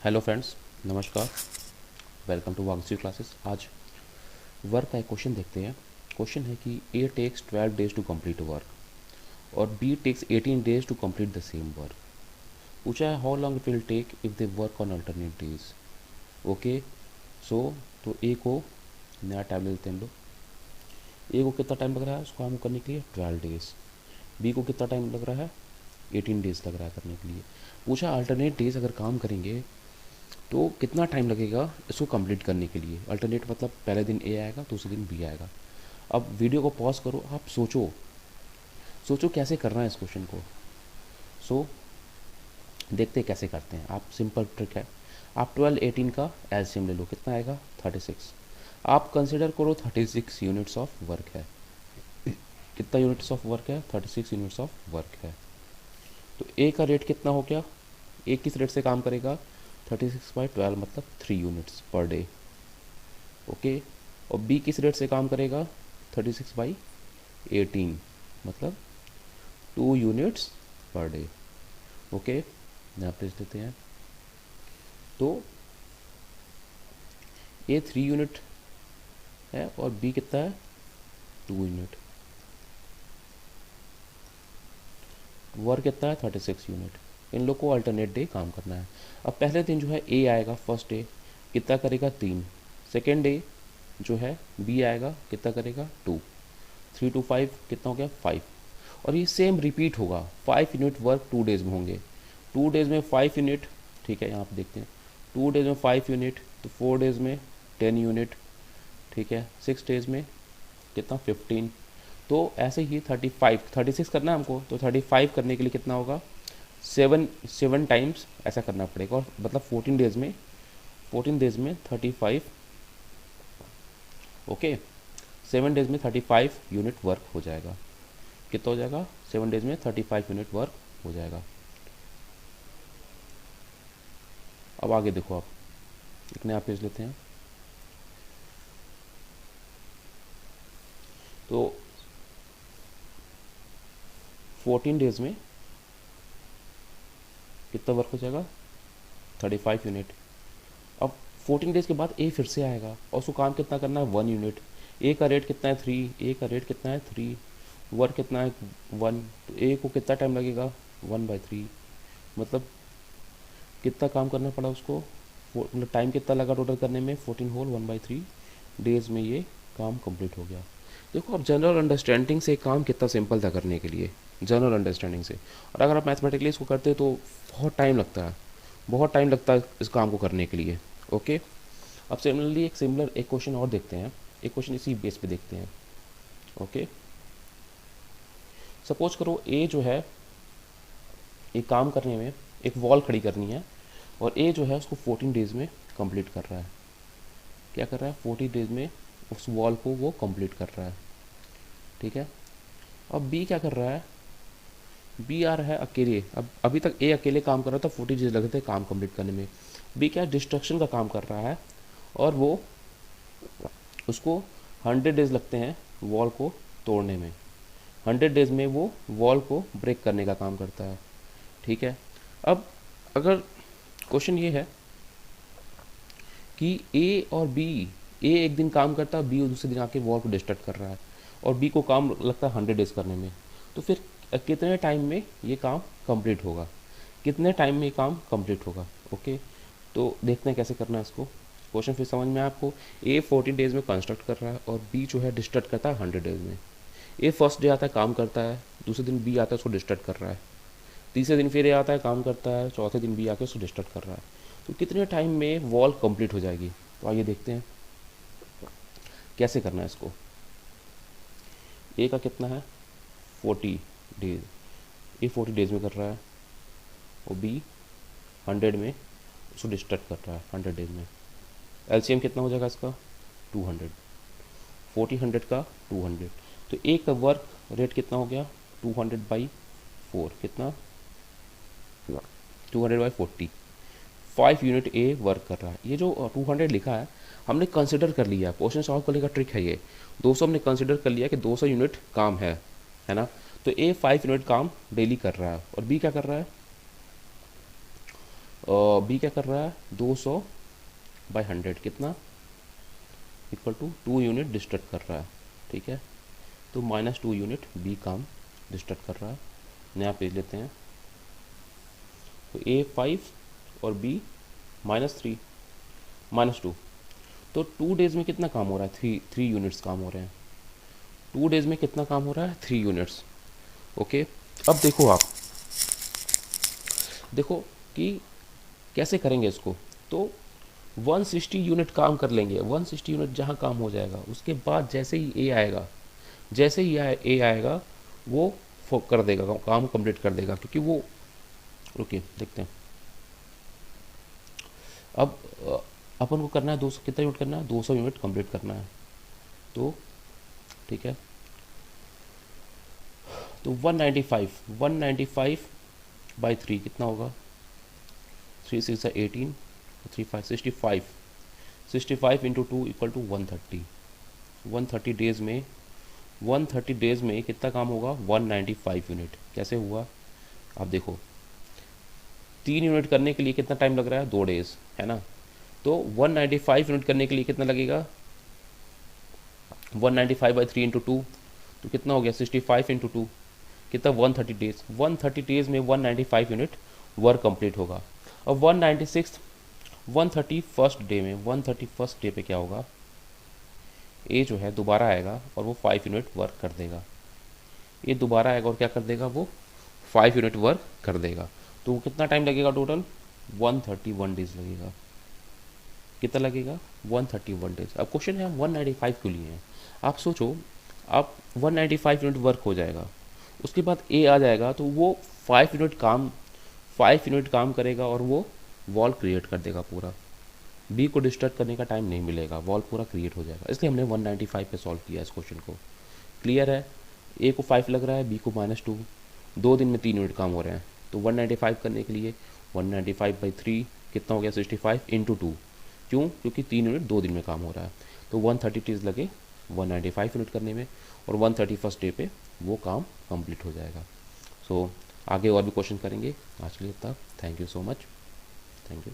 Hello friends, नमस्कार। Welcome to वांगसी classes. आज वर्क का एक क्वेश्चन देखते हैं। क्वेश्चन है कि A takes 12 days to complete work और B takes 18 days to complete the same work. पूछा है how long it will take if they work on alternate days. Okay, so तो ए को नया टाइम ले लेते हैं हम लोग। ए को कितना टाइम लग रहा है उसको काम करने के लिए? 12 डेज। बी को कितना टाइम लग रहा है? 18 डेज लग रहा है करने के लिए। पूछा अल्टरनेट डेज अगर काम करेंगे तो कितना टाइम लगेगा इसको कंप्लीट करने के लिए। अल्टरनेट मतलब पहले दिन ए आएगा, दूसरे दिन बी आएगा। अब वीडियो को पॉज करो, आप सोचो सोचो कैसे करना है इस क्वेश्चन को। सो देखते हैं कैसे करते हैं। आप सिंपल ट्रिक है, आप 12 18 का एलसीएम ले लो, कितना आएगा? 36। आप कंसिडर करो 36 यूनिट्स ऑफ वर्क है। कितना यूनिट्स ऑफ वर्क है? 36 यूनिट्स ऑफ वर्क है। तो ए का रेट कितना हो गया? ए किस रेट से काम करेगा? 36/12 मतलब 3 यूनिट्स पर डे। ओके, और बी किस रेट से काम करेगा? 36/18 मतलब 2 यूनिट्स पर डे। ओके, यहाँ पे लिख देते हैं। तो ए 3 यूनिट है और बी कितना है? 2 यूनिट। वर्क कितना है? 36 यूनिट। इन लोग को अल्टरनेट डे काम करना है। अब पहले दिन जो है ए आएगा, फर्स्ट डे कितना करेगा? 3। सेकेंड डे जो है बी आएगा, कितना करेगा? 2। 3 to 5 कितना हो गया? 5। और ये सेम रिपीट होगा। 5 यूनिट वर्क 2 डेज में होंगे। 2 डेज में 5 यूनिट। ठीक है, यहाँ पे देखते हैं। 2 डेज में 5 यूनिट, तो 4 डेज में 10 यूनिट। ठीक है, 6 डेज में कितना? 15। तो ऐसे ही 36 करना है हमको, तो 35 करने के लिए कितना होगा? 7 टाइम्स ऐसा करना पड़ेगा। और मतलब 14 डेज में 35। ओके, 7 डेज में 35 यूनिट वर्क हो जाएगा। कितना हो जाएगा? 7 डेज में 35 यूनिट वर्क हो जाएगा। अब आगे देखो, आप एक नया पेज लेते हैं। तो 14 डेज में कितना वर्क हो जाएगा? 35 यूनिट। अब 14 डेज के बाद ए फिर से आएगा और उसको काम कितना करना है? 1 यूनिट। ए का रेट कितना है? 3। ए का रेट कितना है? 3। वर्क कितना है? 1। तो ए को कितना टाइम लगेगा? 1/3। मतलब कितना काम करना पड़ा उसको? मतलब टाइम कितना लगा टोटल करने में? 14 होल 1/3 डेज में ये काम कंप्लीट हो गया। देखो अब जनरल अंडरस्टैंडिंग से काम कितना सिंपल था करने के लिए, जनरल अंडरस्टैंडिंग से। और अगर आप मैथमेटिकली इसको करते तो बहुत टाइम लगता है, बहुत टाइम लगता है इस काम को करने के लिए। ओके, अब सिमिलरली एक क्वेश्चन और देखते हैं। एक क्वेश्चन इसी बेस पे देखते हैं। ओके, सपोज करो ए जो है एक काम करने में, एक वॉल खड़ी करनी है और ए जो है उसको 14 डेज में कंप्लीट कर रहा है। क्या कर रहा है? 14 डेज में उस वॉल को वो कंप्लीट कर रहा है। ठीक है, अब बी क्या कर रहा है? बी आ रहा है अकेले। अब अभी तक ए अकेले काम कर रहा था, 40 डेज लगे थे काम कंप्लीट करने में। बी क्या? डिस्ट्रक्शन का काम कर रहा है और वो उसको 100 डेज लगते हैं वॉल को तोड़ने में। 100 डेज में वो वॉल को ब्रेक करने का काम करता है। ठीक है, अब अगर क्वेश्चन ये है कि ए और बी, ए एक दिन काम करता है, बी दूसरे दिन आके वॉल को डिस्ट्रक्ट कर रहा है और बी को काम लगता है 100 डेज करने में। तो फिर कितने टाइम में ये काम कंप्लीट होगा? कितने टाइम में ये काम कंप्लीट होगा? ओके, तो देखते हैं कैसे करना है इसको। क्वेश्चन फिर समझ में आया आपको। ए 14 डेज में कंस्ट्रक्ट कर रहा है और बी जो है डिस्ट्रक्ट करता है 100 डेज में। ए फर्स्ट डे आता है, काम करता है, दूसरे दिन बी आता है, उसको डिस्ट्रक्ट कर रहा है, तीसरे दिन फिर ए आता है, काम करता है, चौथे दिन बी आके उसको डिस्ट्रक्ट कर रहा है। तो कितने टाइम में वॉल कंप्लीट हो जाएगी? तो आइए देखते हैं कैसे करना है इसको। ए का कितना है? 40 डेज। ए 40 डेज में कर रहा है और बी 100 में उसको डिस्ट्रक्ट कर रहा है 100 डेज में। एलसीएम कितना हो जाएगा इसका? 200। 40 100 का 200। तो ए का वर्क रेट कितना हो गया? 200/4 कितना? 200/40। 5 यूनिट ए वर्क कर रहा है। ये जो 200 लिखा है हमने कंसिडर कर लिया। क्वेश्चन सॉल्व करने का ट्रिक है ये। 200 हमने कंसिडर कर लिया कि 200 यूनिट काम है ना। तो ए 5 यूनिट काम डेली कर रहा है और बी क्या कर रहा है? बी क्या कर रहा है, 200/100 कितना, इक्वल टू 2 यूनिट डिस्ट्रक्ट कर रहा है, ठीक है। तो -2 यूनिट बी काम डिस्ट्रक्ट कर रहा है। नया पेज लेते हैं, तो ए 5 और बी -3 -2, तो 2 डेज में कितना काम हो रहा है, 3 यूनिट्स काम हो रहे हैं। 2 डेज में कितना काम हो रहा है, 3 यूनिट्स। ओके, अब देखो आप, देखो कि कैसे करेंगे इसको। तो 160 यूनिट काम कर लेंगे, 160 यूनिट जहाँ काम हो जाएगा, उसके बाद जैसे ही ए आएगा, जैसे ही ए आएगा वो कर देगा, काम कंप्लीट कर देगा, क्योंकि वो, रुकिए देखते हैं। अब अपन को करना है 200, कितना यूनिट करना है, 200 यूनिट कंप्लीट करना है। तो ठीक है, तो 195/3 कितना होगा, 3 6 18, 3 5 65, 65 इंटू 2 इक्वल टू 130। 130 डेज में, 130 डेज में कितना काम होगा, 195 यूनिट। कैसे हुआ, आप देखो, 3 यूनिट करने के लिए कितना टाइम लग रहा है, 2 डेज, है ना। तो 195 यूनिट करने के लिए कितना लगेगा, 195/3 इंटू 2, तो कितना हो गया, 65 इंटू 2, कितना, 130 डेज। 130 डेज में 195 यूनिट वर्क कंप्लीट होगा। अब 131st डे में, 131st डे पे क्या होगा, ए जो है दोबारा आएगा और वो 5 यूनिट वर्क कर देगा। ये दोबारा आएगा और क्या कर देगा, वो 5 यूनिट वर्क कर देगा। तो वो कितना टाइम लगेगा, टोटल 131 डेज लगेगा। कितना लगेगा, 131 डेज। अब क्वेश्चन है हम 195 क्यों लिए हैं। आप सोचो, आप 195 यूनिट वर्क हो जाएगा, उसके बाद ए आ जाएगा, तो वो 5 यूनिट काम करेगा और वो वॉल क्रिएट कर देगा पूरा। बी को डिस्टर्ब करने का टाइम नहीं मिलेगा, वॉल पूरा क्रिएट हो जाएगा। इसलिए हमने 195 पे सॉल्व किया इस क्वेश्चन को। क्लियर है, ए को 5 लग रहा है, बी को -2, 2 दिन में 3 यूनिट काम हो रहे हैं। तो 195 करने के लिए 195/3 कितना हो गया, 65 इंटू 2। क्यों, क्योंकि 3 यूनिट 2 दिन में काम हो रहा है। तो 130 डेज लगे 195 यूनिट करने में, और 131st डे पे वो काम कंप्लीट हो जाएगा। सो आगे और भी क्वेश्चन करेंगे। आज के लिए तक, thank you so much, thank you.